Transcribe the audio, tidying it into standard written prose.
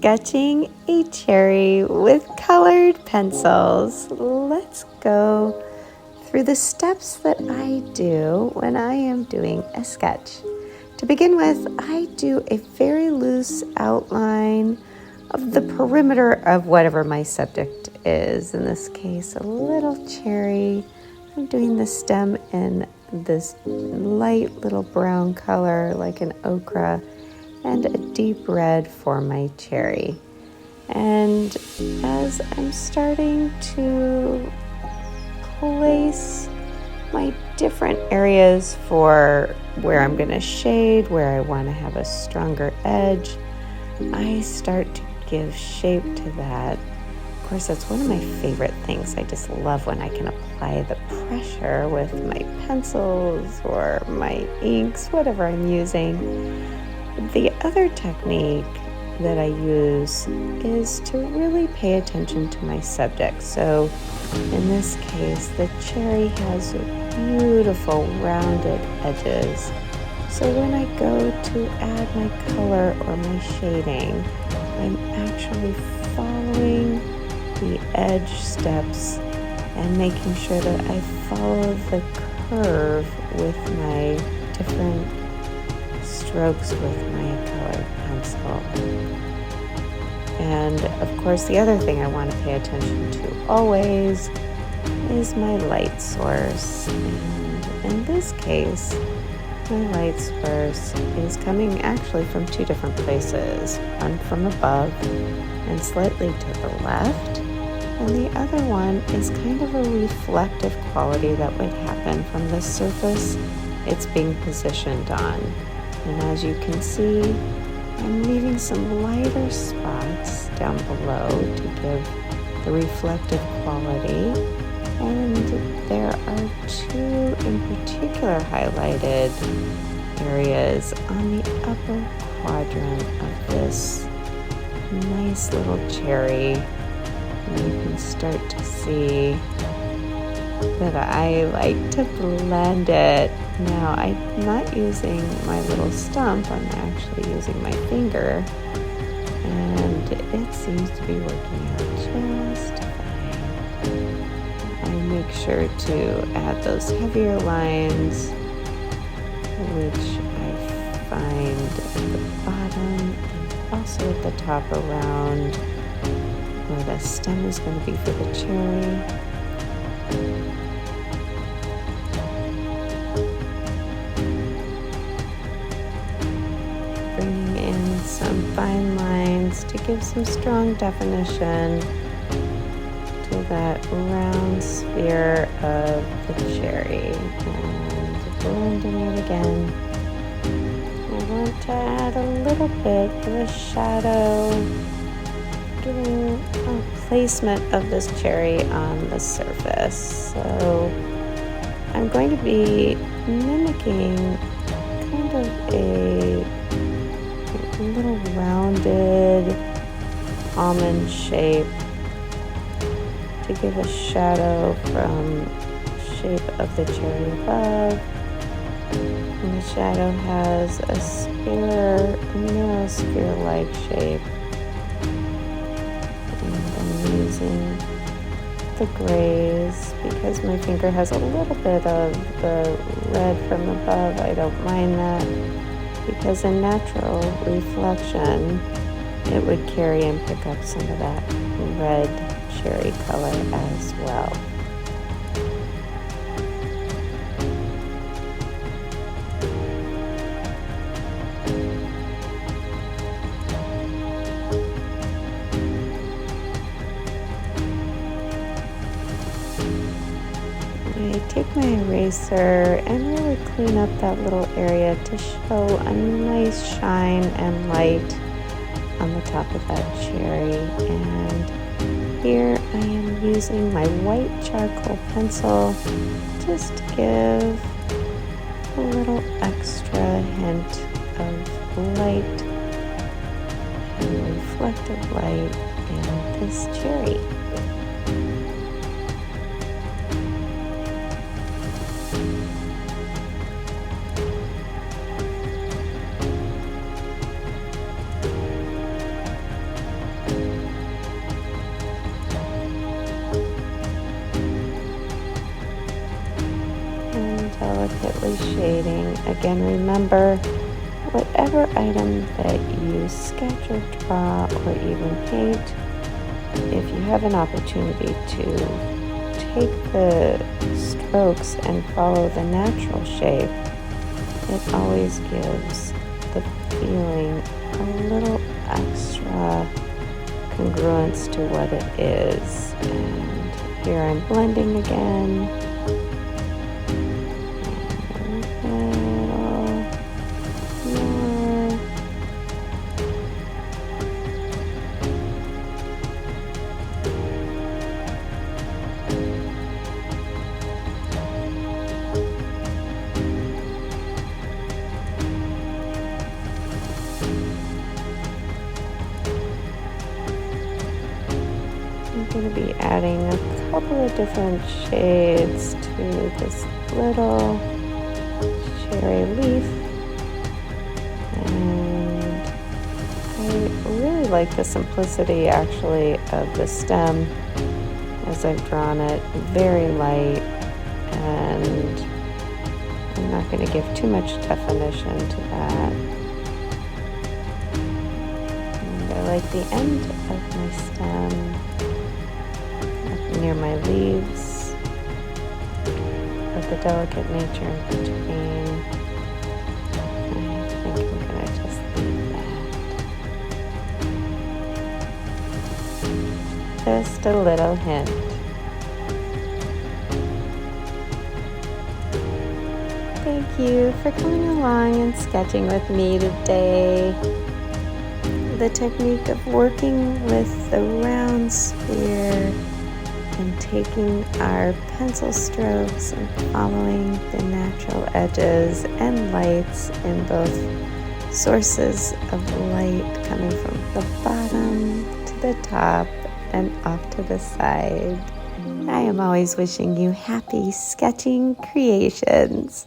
sketching a cherry with colored pencils. Let's go through the steps that I do when I am doing a sketch. To begin with, I do a very loose outline of the perimeter of whatever my subject is. In this case, a little cherry. I'm doing the stem in this light little brown color like an ochre, and a deep red for my cherry. And as I'm starting to place my different areas for where I'm going to shade, where I want to have a stronger edge, I start to give shape to that. Of course, that's one of my favorite things. I just love when I can apply the pressure with my pencils or my inks, whatever I'm using. The other technique that I use is to really pay attention to my subject. So in this case, the cherry has beautiful rounded edges. So when I go to add my color or my shading, I'm actually following the edge steps and making sure that I follow the curve with my different strokes with my colored pencil. And of course, the other thing I want to pay attention to always is my light source. And in this case, my light source is coming actually from two different places. One from above and slightly to the left. And the other one is kind of a reflective quality that would happen from the surface it's being positioned on. And as you can see, I'm leaving some lighter spots down below to give the reflective quality. And there are two in particular highlighted areas on the upper quadrant of this nice little cherry. And you can start to see that I like to blend it. Now, I'm not using my little stump, I'm actually using my finger, and it seems to be working out just fine. I make sure to add those heavier lines, which I find at the bottom and also at the top around where the stem is going to be for the cherry. Bringing in some fine lines to give some strong definition to that round sphere of the cherry. And blending it again. I want to add a little bit of a shadow, giving a placement of this cherry on the surface. So I'm going to be mimicking kind of a little rounded almond shape to give a shadow from the shape of the cherry above. And the shadow has a narrow spear-like shape. And I'm using the grays because my finger has a little bit of the red from above. I don't mind that because in natural reflection, it would carry and pick up some of that red cherry color as well. I take my eraser and really clean up that little area to show a nice shine and light on the top of that cherry. And here I am using my white charcoal pencil just to give a little extra hint of light and reflective light in this cherry. shading. Again, remember, whatever item that you sketch or draw or even paint, if you have an opportunity to take the strokes and follow the natural shape, it always gives the feeling a little extra congruence to what it is. And here I'm blending again. I'm going to be adding a couple of different shades to this little cherry leaf, and I really like the simplicity actually of the stem as I've drawn it. Very light, and I'm not going to give too much definition to that. And I like the end of my stem near my leaves, with the delicate nature in between. I think I'm going to just leave that. Just a little hint. Thank you for coming along and sketching with me today. The technique of working with the round sphere and taking our pencil strokes and following the natural edges and lights in both sources of light coming from the bottom to the top and off to the side. I am always wishing you happy sketching creations.